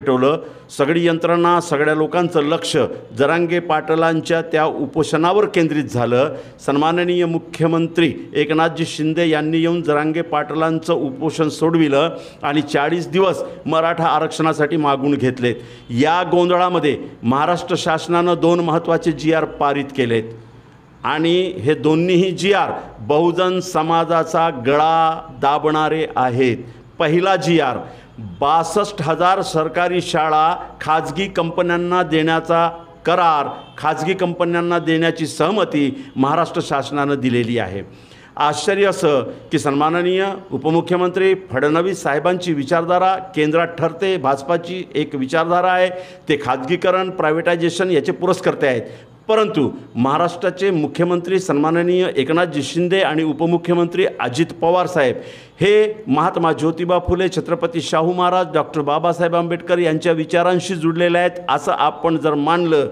पेटवलं। सगळी यंत्रणा, सगळ्या लोकांचं लक्ष जरांगे पाटलांच्या त्या उपोषणावर केंद्रित झालं। सन्माननीय मुख्यमंत्री एकनाथजी शिंदे यांनी येऊन जरांगे पाटलांचं उपोषण सोडविलं आणि 40 दिवस मराठा आरक्षणासाठी मागून घेतलेत। या गोंधळामध्ये महाराष्ट्र शासनानं 2 महत्त्वाचे GR पारित केलेत आणि हे दोन्हीही GR बहुजन समाजाचा गळा दाबणारे आहेत। पहिला GR 62,000 सरकारी शाळा खाजगी कंपन्यांना देण्याचा करार, खाजगी कंपन्यांना देण्याची सहमती महाराष्ट्र शासनानं दिलेली आहे। आश्चर्य असं की सन्माननीय उपमुख्यमंत्री फडणवीस साहेबांची विचारधारा केंद्रात ठरते, भाजपाची एक विचारधारा आहे, ते खाजगीकरण, प्रायव्हेटायझेशन याचे पुरस्कर्ते आहेत। परंतु महाराष्ट्राचे मुख्यमंत्री सन्माननीय एकनाथजी शिंदे आणि उपमुख्यमंत्री अजित पवार साहेब हे महात्मा ज्योतिबा फुले, छत्रपती शाहू महाराज, डॉक्टर बाबासाहेब आंबेडकर यांच्या विचारांशी जुळलेले आहेत असं आपण जर मानलं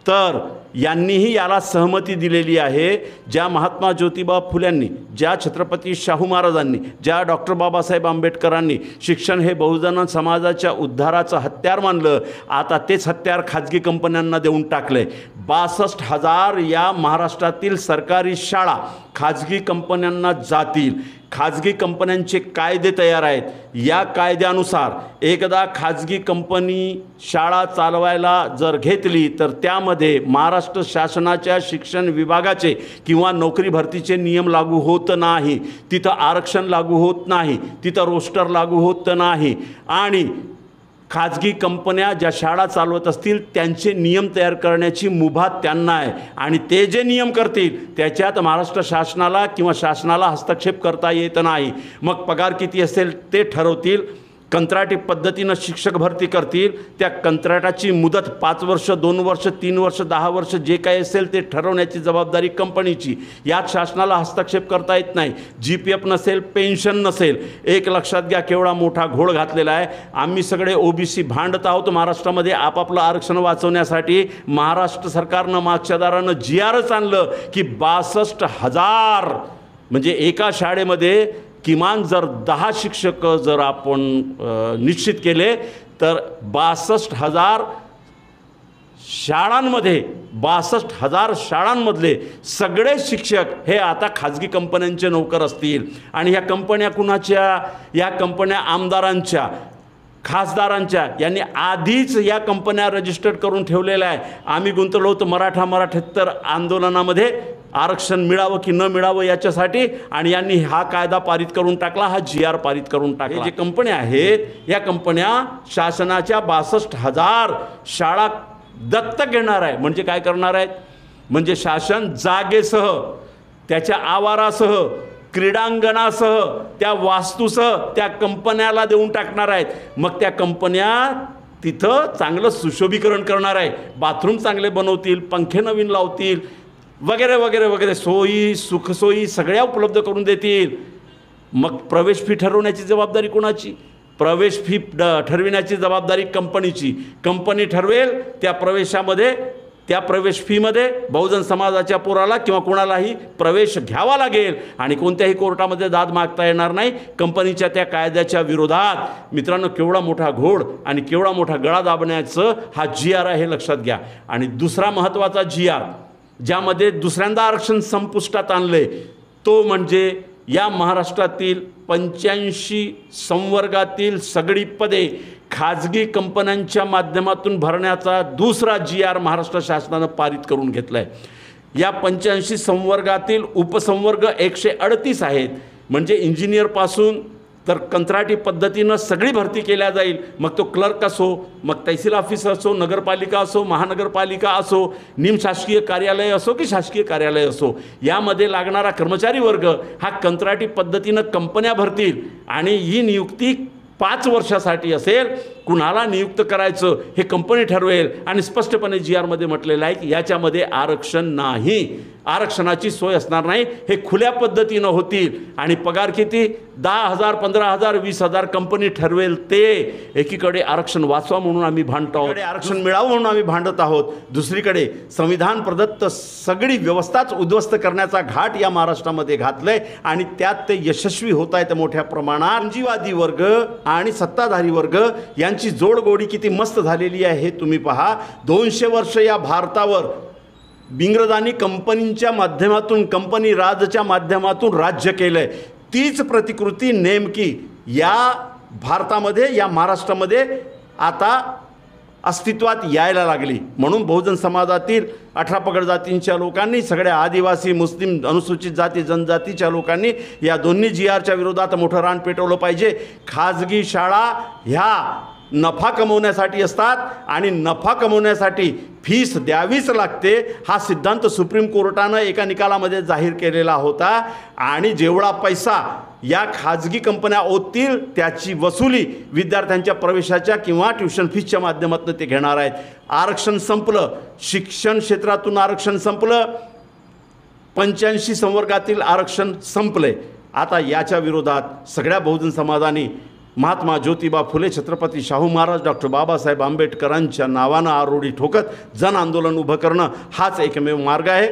तर यांनीही याला सहमती दिलेली आहे। ज्या महात्मा ज्योतिबा फुल्यांनी, ज्या छत्रपती शाहू महाराजांनी, ज्या डॉक्टर बाबासाहेब आंबेडकरांनी शिक्षण हे बहुजन समाजाच्या उद्धाराचं हत्यार मानलं, आता तेच हत्यार खाजगी कंपन्यांना देऊन टाकले। 62,000 या महाराष्ट्रातील सरकारी शाळा खाजगी कंपन्यांना जातील। खाजगी कंपन्यांचे कायदे तयार आहेत। या कायद्यानुसार एकदा खाजगी कंपनी शाळा चालवायला जर घेतली तर त्यामध्ये महाराष्ट्र शासनाच्या शिक्षण विभागाचे किंवा नोकरी भरतीचे नियम लागू होत नाही, तिथं आरक्षण लागू होत नाही, तिथं रोस्टर लागू होत नाही आणि खाजगी कंपन्या ज्या शाळा चालवत असतील त्यांचे नियम तयार करण्याची मुभा त्यांना आहे आणि ते जे नियम करतील त्याच्यात महाराष्ट्र शासनाला किंवा शासनाला हस्तक्षेप करता येत नाही। मग पगार किती असेल ते ठरवतील, कंत्राटी पद्धतीनं शिक्षक भरती करतील, त्या कंत्राटाची मुदत 5 वर्ष, 2 वर्ष, 3 वर्ष, 10 वर्ष जे काही असेल ते ठरवण्याची जबाबदारी कंपनीची। यात शासनाला हस्तक्षेप करता येत नाही। GPF नसेल, पेन्शन नसेल। एक लक्षात घ्या केवढा मोठा घोळ घातलेला आहे। आम्ही सगळे OBC भांडत आहोत महाराष्ट्रामध्ये आपापलं आरक्षण वाचवण्यासाठी। महाराष्ट्र सरकारनं मागच्या दारानं GRच आणलं की 62,000 म्हणजे एका शाळेमध्ये किमान जर 10 शिक्षक जर आपण निश्चित केले तर 62,000 शाळांमध्ये 62,000 शाळांमधले सगळे शिक्षक हे आता खाजगी कंपन्यांचे नोकर असतील। आणि ह्या कंपन्या कुणाच्या? या कंपन्या आमदारांच्या, खासदारांच्या। यांनी आधीच या कंपन्या रजिस्टर्ड करून ठेवलेल्या आहे। आम्ही गुंतलो होतो मराठा आंदोलनामध्ये आरक्षण मिळावं की न मिळावं याच्यासाठी आणि यांनी हा कायदा पारित करून टाकला, हा GR पारित करून टाकला। जे कंपन्या आहेत या कंपन्या शासनाच्या 62,000 शाळा दत्तक घेणार आहे। म्हणजे काय करणार आहेत? म्हणजे शासन जागेसह, त्याच्या आवारासह, क्रीडांगणासह, त्या वास्तूसह त्या कंपन्याला देऊन टाकणार आहेत। मग त्या कंपन्या तिथं चांगलं सुशोभीकरण करणार आहे, बाथरूम चांगले बनवतील, पंखे नवीन लावतील, वगैरे वगैरे वगैरे सोयी सुखसोयी सगळ्या उपलब्ध करून देतील। मग प्रवेश फी ठरवण्याची जबाबदारी कोणाची? प्रवेश फी ठरविण्याची जबाबदारी कंपनीची। कंपनी ठरवेल त्या प्रवेशामध्ये, त्या प्रवेश फीमध्ये बहुजन समाजाच्या पोराला किंवा कोणालाही प्रवेश घ्यावा लागेल आणि कोणत्याही कोर्टामध्ये दाद मागता येणार नाही कंपनीच्या त्या कायद्याच्या विरोधात। मित्रांनो, केवढा मोठा घोड आणि केवढा मोठा गळा दाबण्याचं हा GR आहे हे लक्षात घ्या। आणि दुसरा महत्त्वाचा GR ज्यामध्ये दुसऱ्यांदा आरक्षण संपुष्टात आणले तो म्हणजे या महाराष्ट्रातील 85 संवर्गातील सगळी पदे खाजगी कंपन्यांच्या माध्यमातून भरण्याचा दुसरा GR महाराष्ट्र शासनानं पारित करून घेतला आहे। या 85 संवर्गातील उपसंवर्ग 138 आहेत। म्हणजे इंजिनियरपासून तर कंत्राटी पद्धतीनं सगळी भरती केल्या जाईल। मग तो क्लर्क असो, मग तहसील ऑफिस असो, नगरपालिका असो, महानगरपालिका असो, निमशासकीय कार्यालय असो की शासकीय कार्यालय असो, यामध्ये लागणारा कर्मचारी वर्ग हा कंत्राटी पद्धतीनं कंपन्या भरतील आणि ही नियुक्ती 5 वर्षासाठी असेल। कुणाला नियुक्त करायचं हे कंपनी ठरवेल आणि स्पष्टपणे GR मध्ये म्हटलेलं आहे की याच्यामध्ये आरक्षण नाही, आरक्षणाची सोय असणार नाही। हे खुल्या पद्धतीनं होतील आणि पगार किती? 10,000, 15,000, 20,000 कंपनी ठरवेल ते। एकीकडे आरक्षण वाचवा म्हणून आम्ही भांडतो आहोत, आरक्षण मिळावं म्हणून आम्ही भांडत आहोत, दुसरीकडे संविधान प्रदत्त सगळी व्यवस्थाच उद्ध्वस्त करण्याचा घाट या महाराष्ट्रामध्ये घातलंय आणि त्यात ते यशस्वी होत आहेत मोठ्या प्रमाणात। पूंजीवादी वर्ग आणि सत्ताधारी वर्ग यांच्या यांची जोडगोडी किती मस्त झालेली आहे हे तुम्ही पहा. 200 वर्ष या भारतावर इंग्रजांनी कंपनींच्या माध्यमातून, कंपनी राजच्या माध्यमातून राज्य केलं आहे. तीच प्रतिकृती नेमकी या भारतामध्ये, या महाराष्ट्रामध्ये आता अस्तित्वात यायला लागली. म्हणून बहुजन समाजातील 18 पगड जातींच्या लोकांनी, सगळ्या आदिवासी, मुस्लिम, अनुसूचित जाती जनजातीच्या लोकांनी या दोन्ही GRच्या विरोधात मोठं रान पेटवलं पाहिजे. खाजगी शाळा ह्या नफा कमवण्यासाठी असतात आणि नफा कमवण्यासाठी फीस द्यावीच लागते, हा सिद्धांत सुप्रीम कोर्टानं एका निकालामध्ये जाहीर केलेला होता. आणि जेवढा पैसा या खाजगी कंपन्या ओततील त्याची वसुली विद्यार्थ्यांच्या प्रवेशाच्या किंवा ट्युशन फीसच्या माध्यमातून ते घेणार आहेत. आरक्षण संपलं, शिक्षण क्षेत्रातून आरक्षण संपलं, 85 संवर्गातील आरक्षण संपले. आता याच्या विरोधात सगळ्या बहुजन समाजाने महात्मा ज्योतिबा फुले, छत्रपती शाहू महाराज, डॉक्टर बाबासाहेब आंबेडकरांच्या नावानं आरोळी ठोकत जन आंदोलन उभं करणं हाच एकमेव मार्ग आहे.